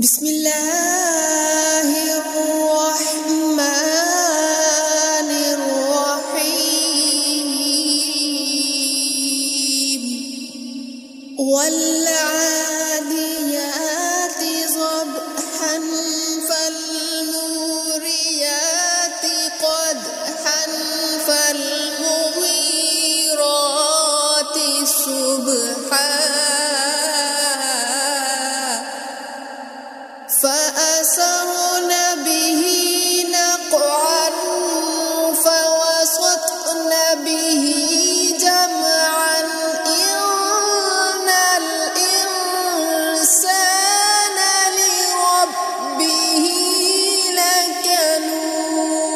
بسم الله الرحمن الرحيم والعاديات ضبحا فالموريات قدحا فالمغيرات صبحا فأثرن به نقعا فوسطن به جمعا إن الإنسان لربه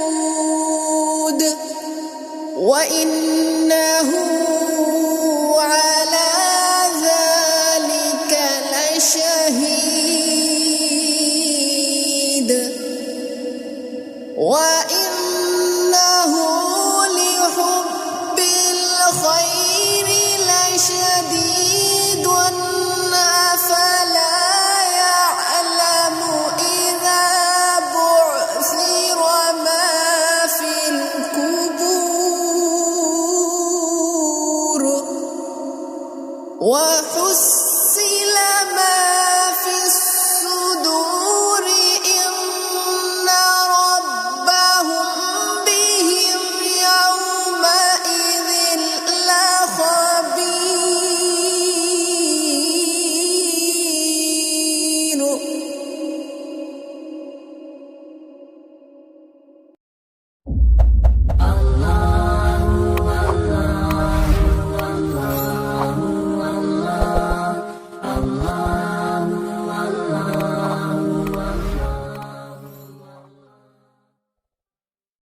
لكنود وإنه على ذلك لشهيد وإنه لحب الخير لشديد أفلا يعلم إذا بعثر ما في القبور وحصل ما في الصدور إن ربهم بهم يومئذ لخبير. Allah